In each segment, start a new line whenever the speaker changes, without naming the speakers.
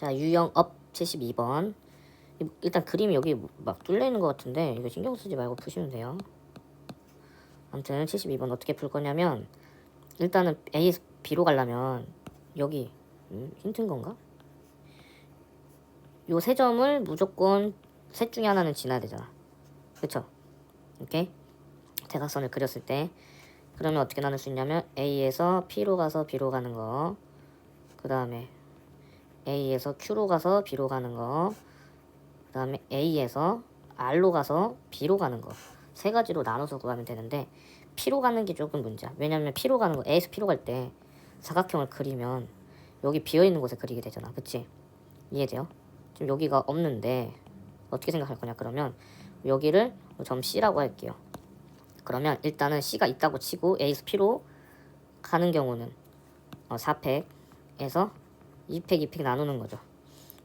자, 유형 업 72번. 일단 그림이 여기 막 뚫려 있는 것 같은데 이거 신경 쓰지 말고 푸시면 돼요. 아무튼 72번 어떻게 풀 거냐면 일단은 A에서 B로 가려면 여기 힌트인 건가? 요 세 점을 무조건 셋 중에 하나는 지나야 되잖아. 그쵸? 오케이? 대각선을 그렸을 때 그러면 어떻게 나눌 수 있냐면 A에서 P로 가서 B로 가는 거, 그 다음에 A에서 Q로 가서 B로 가는 거, 그 다음에 A에서 R로 가서 B로 가는 거, 세 가지로 나눠서 구하면 되는데 P로 가는 게 조금 문제야. 왜냐면 P로 가는 거, A에서 P로 갈 때 사각형을 그리면 여기 비어있는 곳에 그리게 되잖아. 그치? 이해돼요? 지금 여기가 없는데 어떻게 생각할 거냐. 그러면 여기를 점 C라고 할게요. 그러면 일단은 C가 있다고 치고 A에서 P로 가는 경우는 4팩에서 2팩, 2팩 나누는 거죠.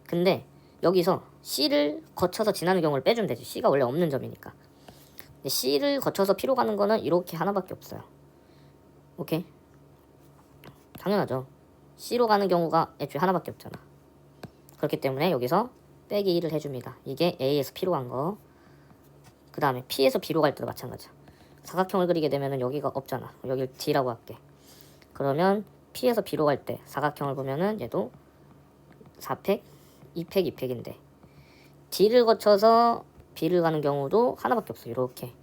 근데 여기서 C를 거쳐서 지나는 경우를 빼주면 되지. C가 원래 없는 점이니까. 근데 C를 거쳐서 P로 가는 거는 이렇게 하나밖에 없어요. 오케이? 당연하죠. C로 가는 경우가 애초에 하나밖에 없잖아. 그렇기 때문에 여기서 빼기 1을 해줍니다. 이게 A에서 P로 간 거. 그 다음에 P에서 B로 갈 때도 마찬가지야. 사각형을 그리게 되면은 여기가 없잖아. 여기를 D라고 할게. 그러면 P에서 B로 갈 때 사각형을 보면은 얘도 4팩, 2팩, 2팩인데 D를 거쳐서 B를 가는 경우도 하나밖에 없어. 이렇게.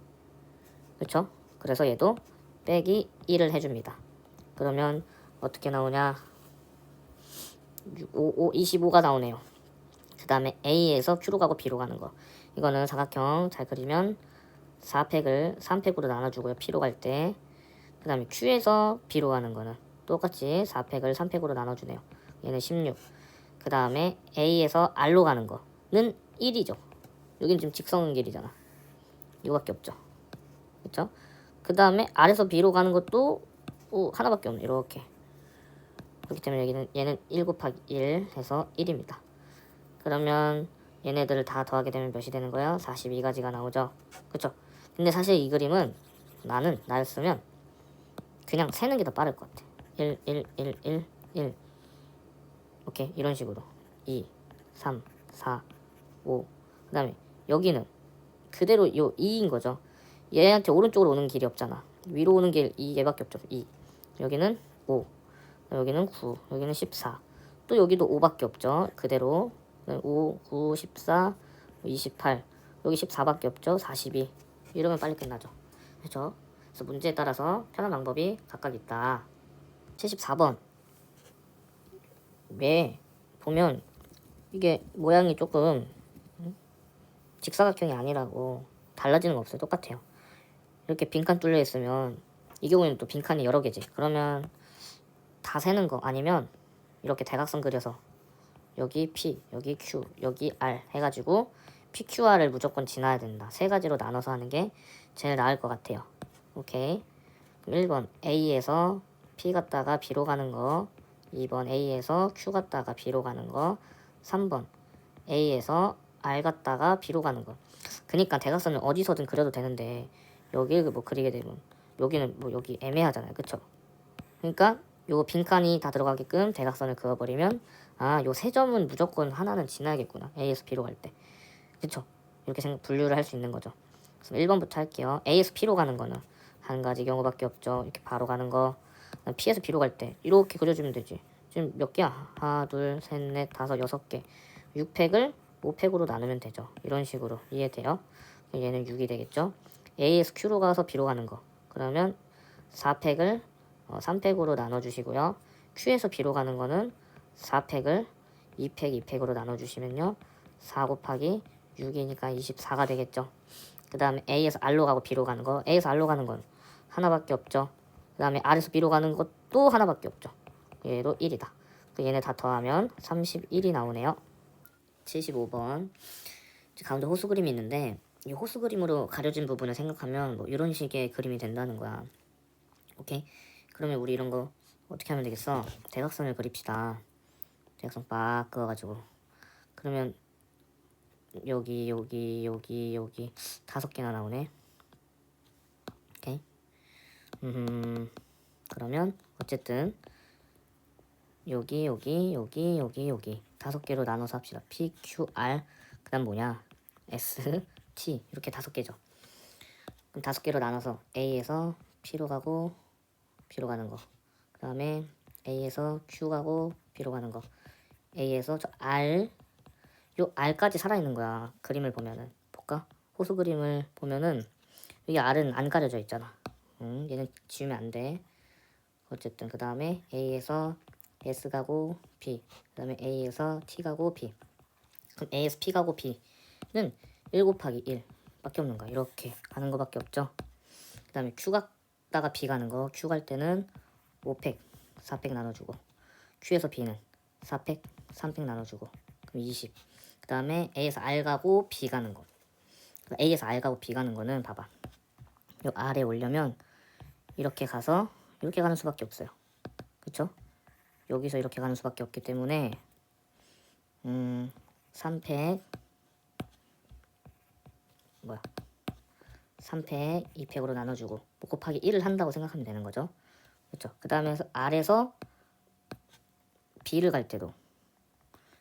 그쵸? 그래서 얘도 빼기 1을 해줍니다. 그러면 어떻게 나오냐? 25가 나오네요. 그 다음에 A에서 Q로 가고 B로 가는 거. 이거는 사각형 잘 그리면 4팩을 3팩으로 나눠주고요. P로 갈 때. 그 다음에 Q에서 B로 가는 거는 똑같이 4팩을 3팩으로 나눠주네요. 얘는 16. 그 다음에 A에서 R로 가는 거는 1이죠. 여긴 지금 직선길이잖아. 이거밖에 없죠. 그쵸? 그 다음에 R에서 B로 가는 것도 하나밖에 없네. 이렇게. 그렇기 때문에 여기는 얘는 1 곱하기 1 해서 1입니다. 그러면 얘네들을 다 더하게 되면 몇이 되는 거야? 42가지가 나오죠. 그쵸? 근데 사실 이 그림은 나였으면 그냥 세는 게 더 빠를 것 같아. 1, 1, 1, 1, 1. 오케이. 이런 식으로. 2, 3, 4, 5. 그 다음에 여기는 그대로 요 2인 거죠. 얘한테 오른쪽으로 오는 길이 없잖아. 위로 오는 길 얘밖에 없죠. 2. 여기는 5. 여기는 9. 여기는 14. 또 여기도 5밖에 없죠. 그대로. 5, 9, 14, 28. 여기 14밖에 없죠. 42. 이러면 빨리 끝나죠. 그렇죠? 그래서 문제에 따라서 편한 방법이 각각 있다. 74번. 왜 보면 이게 모양이 조금 직사각형이 아니라고 달라지는 거 없어요. 똑같아요. 이렇게 빈칸 뚫려 있으면 이 경우에는 또 빈칸이 여러 개지. 그러면 다 세는 거 아니면 이렇게 대각선 그려서 여기 P, 여기 Q, 여기 R 해가지고 PQR을 무조건 지나야 된다. 세 가지로 나눠서 하는 게 제일 나을 것 같아요. 오케이. 그럼 1번 A에서 P 갔다가 B로 가는 거, 2번 A에서 Q 갔다가 B로 가는 거, 3번 A에서 R 갔다가 B로 가는 거. 그니까 대각선을 어디서든 그려도 되는데 여기를 뭐 그리게 되면 여기는 뭐 여기 애매하잖아요. 그쵸? 그러니까 요 빈칸이 다 들어가게끔 대각선을 그어버리면 요 세 점은 무조건 하나는 지나야겠구나. A에서 B로 갈 때. 그쵸? 이렇게 분류를 할 수 있는 거죠. 그래서 1번부터 할게요. A에서 P로 가는 거는 한 가지 경우밖에 없죠. 이렇게 바로 가는 거. P에서 B로 갈 때 이렇게 그려주면 되지. 지금 몇 개야? 하나, 둘, 셋, 넷, 다섯, 6개. 6팩을 5팩으로 나누면 되죠. 이런 식으로 이해돼요? 얘는 6이 되겠죠. A에서 Q로 가서 B로 가는 거. 그러면 4팩을 3팩으로 나눠주시고요. Q에서 B로 가는 거는 4팩을 2팩, 2팩으로 나눠주시면요. 4 곱하기 6이니까 24가 되겠죠. 그 다음에 A에서 R로 가고 B로 가는 거. A에서 R로 가는 건 하나밖에 없죠. 그 다음에 R에서 B로 가는 것도 하나밖에 없죠. 얘도 1이다. 얘네 다 더하면 31이 나오네요. 75번. 가운데 호수 그림이 있는데 이 호수 그림으로 가려진 부분을 생각하면 뭐 이런 식의 그림이 된다는 거야. 오케이? 그러면 우리 이런 거 어떻게 하면 되겠어? 대각선을 그립시다. 대각선 빡 그어가지고. 그러면 여기 5개나 나오네. 오케이? 그러면 어쨌든 여기 다섯 개로 나눠서 합시다. P, Q, R 그 다음 뭐냐 S, T 이렇게 다섯 개죠. 그럼 다섯 개로 나눠서 A에서 P로 가고 B로 가는 거, 그 다음에 A에서 Q 가고 B로 가는 거, A에서 저 R, 요 R까지 살아있는 거야. 그림을 보면은 볼까? 호수 그림을 보면은 여기 R은 안 가려져 있잖아. 얘는 지우면 안 돼. 어쨌든 그 다음에 A에서 S 가고 B, 그 다음에 A에서 T 가고 B. 그럼 A에서 P 가고 B는 1 곱하기 1 밖에 없는 거야. 이렇게 가는 거 밖에 없죠. 그 다음에 Q 갔다가 B 가는 거, Q 갈 때는 5팩 4팩 나눠주고, Q에서 B는 4팩 3팩 나눠주고, 그럼 20. 그 다음에 A에서 R 가고 B 가는 거, A에서 R 가고 B 가는 거는 봐봐, 요 R에 오려면 이렇게 가서 이렇게 가는 수밖에 없어요. 그쵸? 여기서 이렇게 가는 수밖에 없기 때문에 3팩 3팩 2팩으로 나눠주고 뭐 곱하기 1을 한다고 생각하면 되는 거죠. 그렇죠? 그 다음에 R에서 B를 갈 때도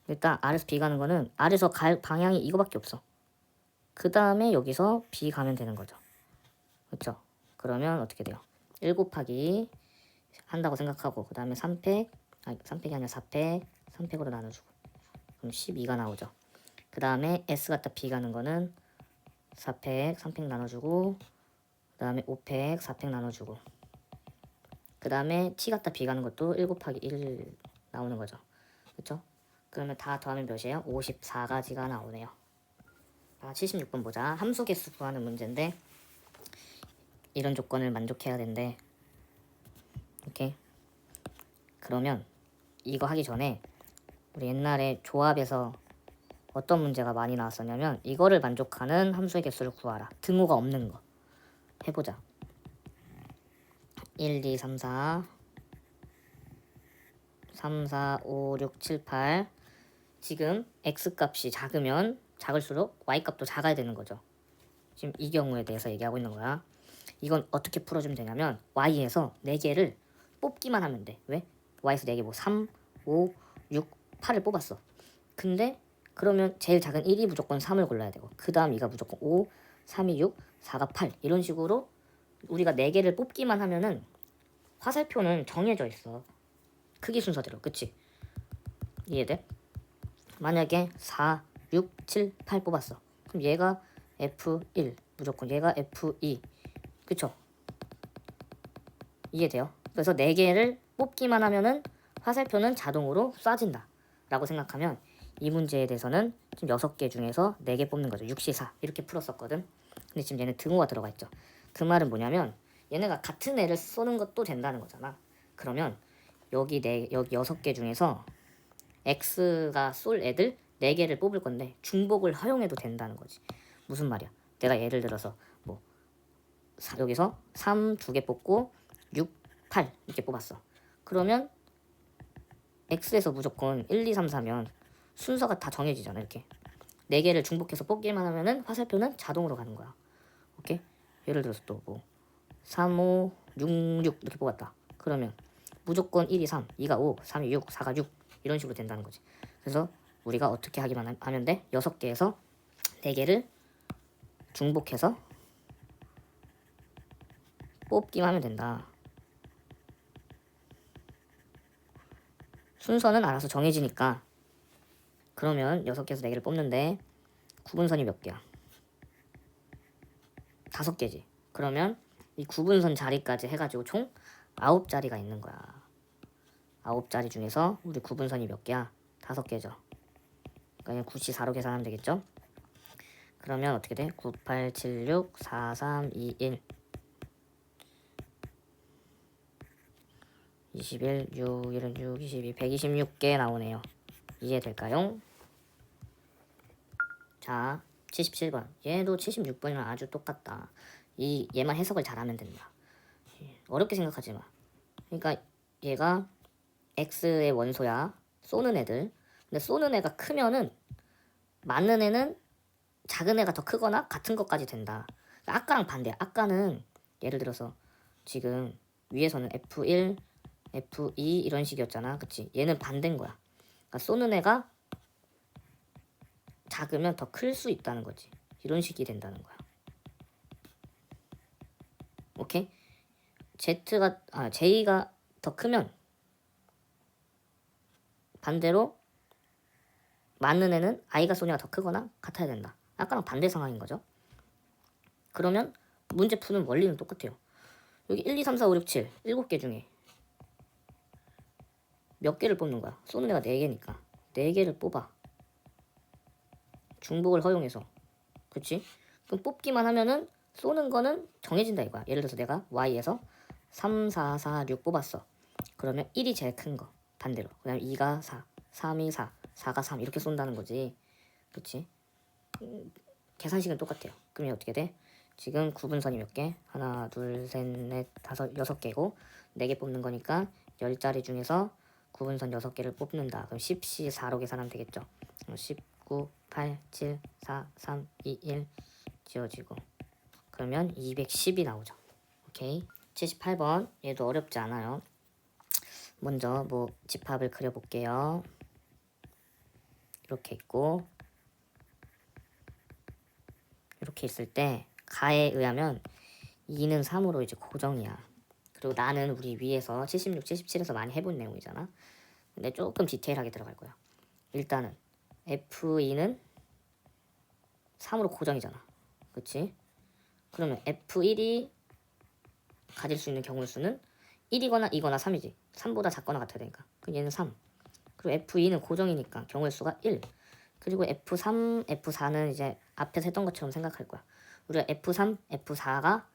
일단 R에서 B 가는 거는 R에서 갈 방향이 이거밖에 없어. 그 다음에 여기서 B 가면 되는 거죠. 그렇죠? 그러면 어떻게 돼요? 1 곱하기 한다고 생각하고 그 다음에 3팩, 아니 3팩이 아니라 4팩 3팩으로 나눠주고 그럼 12가 나오죠. 그 다음에 S 갔다 B 가는 거는 4팩 3팩 나눠주고 그 다음에 5팩 4팩 나눠주고 그 다음에 T 갔다 B 가는 것도 1 곱하기 1 나오는 거죠. 그쵸? 그러면 다 더하면 몇이에요? 54가지가 나오네요. 76번 보자. 함수 개수 구하는 문제인데 이런 조건을 만족해야 된대. 오케이. 그러면 이거 하기 전에 우리 옛날에 조합에서 어떤 문제가 많이 나왔었냐면 이거를 만족하는 함수의 개수를 구하라. 등호가 없는 거. 해보자. 1, 2, 3, 4 3, 4, 5, 6, 7, 8 지금 x값이 작으면 작을수록 y값도 작아야 되는 거죠. 지금 이 경우에 대해서 얘기하고 있는 거야. 이건 어떻게 풀어주면 되냐면 y에서 4개를 뽑기만 하면 돼. 왜? y에서 4개 뭐 3, 5, 6, 8을 뽑았어. 근데 그러면 제일 작은 1이 무조건 3을 골라야 되고 그 다음 2가 무조건 5, 3이 6, 4가 8 이런 식으로 우리가 4개를 뽑기만 하면은 화살표는 정해져 있어. 크기 순서대로. 그치? 이해돼? 만약에 4, 6, 7, 8 뽑았어. 그럼 얘가 F1 무조건 얘가 F2 그쵸? 이해돼요? 그래서 4개를 뽑기만 하면은 화살표는 자동으로 쏴진다 라고 생각하면 이 문제에 대해서는 지금 6개 중에서 4개 뽑는 거죠. 6시4 이렇게 풀었었거든. 근데 지금 얘는 등호가 들어가 있죠. 그 말은 뭐냐면 얘네가 같은 애를 쏘는 것도 된다는 거잖아. 그러면 여기 6개 중에서 X가 쏠 애들 4개를 뽑을 건데 중복을 허용해도 된다는 거지. 무슨 말이야? 내가 예를 들어서 뭐 여기서 3 2개 뽑고 6, 8 이렇게 뽑았어. 그러면 X에서 무조건 1, 2, 3, 4면 순서가 다 정해지잖아. 이렇게 4개를 중복해서 뽑기만 하면은 화살표는 자동으로 가는 거야. 오케이? 예를 들어서 또 뭐 3, 5, 6, 6 이렇게 뽑았다. 그러면 무조건 1이 3, 2가 5, 3이 6, 4가 6 이런 식으로 된다는 거지. 그래서 우리가 어떻게 하기만 하면 돼? 6개에서 4개를 중복해서 뽑기만 하면 된다. 순서는 알아서 정해지니까. 그러면 6개에서 4개를 뽑는데 구분선이 몇 개야? 5개지. 그러면 이 구분선 자리까지 해가지고 총 9자리가 있는 거야. 9자리 중에서 우리 구분선이 몇 개야? 5개죠. 그러니까 9시4로 계산하면 되겠죠? 그러면 어떻게 돼? 9, 8, 7, 6, 4, 3, 2, 1 21, 6, 1은 6, 22, 126개 나오네요. 이해될까요? 자, 77번. 얘도 76번이랑 아주 똑같다. 얘만 해석을 잘하면 된다. 어렵게 생각하지 마. 그러니까 얘가 X의 원소야. 쏘는 애들. 근데 쏘는 애가 크면은 맞는 애는 작은 애가 더 크거나 같은 것까지 된다. 아까랑 반대야. 아까는 예를 들어서 지금 위에서는 F1, F2 이런 식이었잖아. 그치? 얘는 반대인 거야. 그러니까 쏘는 애가 작으면 더 클 수 있다는 거지. 이런 식이 된다는 거야. 오케이? J가 더 크면 반대로 맞는 애는 I가 쏘는 애가 더 크거나 같아야 된다. 아까랑 반대 상황인 거죠. 그러면 문제 푸는 원리는 똑같아요. 여기 1, 2, 3, 4, 5, 6, 7 7개 중에 몇 개를 뽑는 거야? 쏘는 애가 4개니까 4개를 뽑아. 중복을 허용해서. 그치? 그럼 뽑기만 하면은 쏘는 거는 정해진다 이거야. 예를 들어서 내가 Y에서 3, 4, 4, 6 뽑았어. 그러면 1이 제일 큰 거. 반대로. 그 다음에 2가 4, 3이 4, 4가 3 이렇게 쏜다는 거지. 그치? 계산식은 똑같아요. 그러면 어떻게 돼? 지금 구분선이 몇 개? 하나, 둘, 셋, 넷, 다섯, 6개고 4개 뽑는 거니까 10자리 중에서 구분선 6개를 뽑는다. 그럼 10시 4로 계산하면 되겠죠. 19, 8, 7, 4, 3, 2, 1 지워지고 그러면 210이 나오죠. 오케이. 78번 얘도 어렵지 않아요. 먼저 뭐 집합을 그려볼게요. 이렇게 있고 이렇게 있을 때 가에 의하면 2는 3으로 이제 고정이야. 그리고 나는 우리 위에서 76, 77에서 많이 해본 내용이잖아. 근데 조금 디테일하게 들어갈 거야. 일단은 F2는 3으로 고정이잖아. 그치? 그러면 F1이 가질 수 있는 경우의 수는 1이거나 2거나 3이지. 3보다 작거나 같아야 되니까. 그럼 얘는 3. 그리고 F2는 고정이니까 경우의 수가 1. 그리고 F3, F4는 이제 앞에서 했던 것처럼 생각할 거야. 우리가 F3, F4가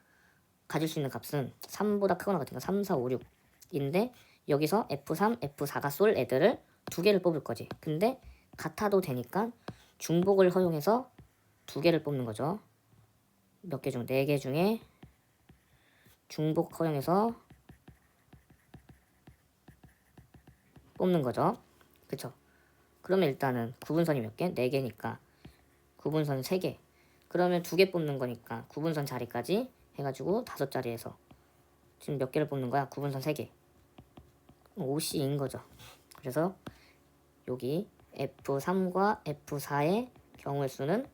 가질 수 있는 값은 3보다 크거나 같으니까 3, 4, 5, 6인데 여기서 F3, F4가 쏠 애들을 2개를 뽑을 거지. 근데 같아도 되니까 중복을 허용해서 2개를 뽑는 거죠. 몇 개 중? 4개 중에 중복 허용해서 뽑는 거죠. 그쵸? 그러면 일단은 구분선이 몇 개? 4개니까 구분선 3개. 그러면 2개 뽑는 거니까 구분선 자리까지 해가지고 5자리에서 지금 몇 개를 뽑는 거야? 구분선 3개. 5C인 거죠. 그래서 여기 F3과 F4의 경우의 수는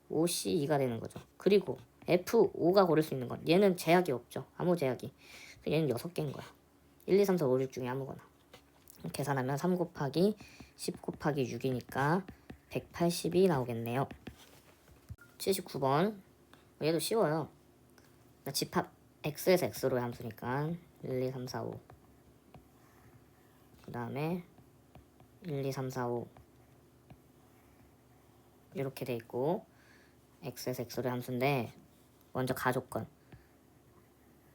5C2가 되는 거죠. 그리고 F5가 고를 수 있는 건 얘는 제약이 없죠. 아무 제약이. 얘는 6개인 거야. 1, 2, 3, 4, 5, 6 중에 아무거나. 계산하면 3 곱하기 10 곱하기 6이니까 180이 나오겠네요. 79번. 얘도 쉬워요. 집합 x에서 x로의 함수니까 1, 2, 3, 4, 5. 그 다음에 1, 2, 3, 4, 5 이렇게 돼 있고 x에서 x로의 함수인데 먼저 가조건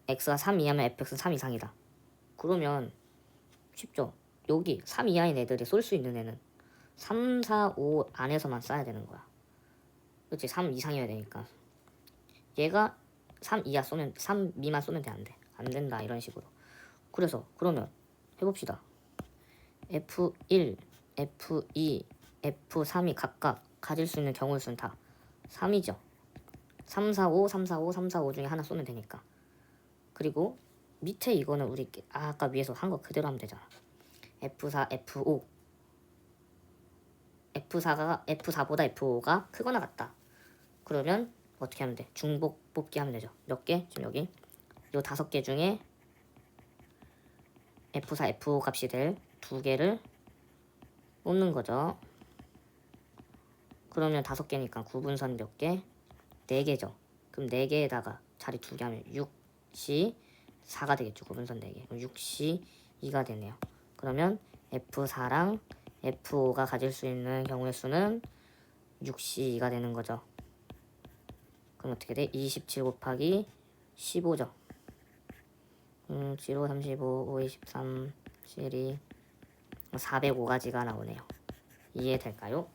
x가 3 이하면 fx는 3 이상이다. 그러면 쉽죠. 여기 3 이하인 애들이 쏠 수 있는 애는 3, 4, 5 안에서만 쏴야 되는 거야. 그렇지. 3 이상이어야 되니까 얘가 3 이하 쏘면 3 미만 쏘면 돼. 안 된다 이런 식으로. 그래서 그러면 해봅시다. F1, F2, F3이 각각 가질 수 있는 경우의 수는 다 3이죠. 3, 4, 5, 3, 4, 5, 3, 4, 5 중에 하나 쏘면 되니까. 그리고 밑에 이거는 우리 아까 위에서 한 거 그대로 하면 되잖아. F4, F5 F4보다 F5가 크거나 같다. 그러면 어떻게 하면 돼? 중복 뽑기 하면 되죠. 몇 개? 지금 여기 요 5개 중에 F4, F5 값이 될 2개를 뽑는 거죠. 그러면 5개니까 구분선 몇 개? 4개죠. 그럼 4개에다가 자리 2개 하면 6C 4가 되겠죠. 구분선 4개. 그럼 6C 2가 되네요. 그러면 F4랑 F5가 가질 수 있는 경우의 수는 6C 2가 되는 거죠. 그럼 어떻게 돼? 27 곱하기 15죠. 7, 35, 5, 23, 7, 2 405가지가 나오네요. 이해될까요?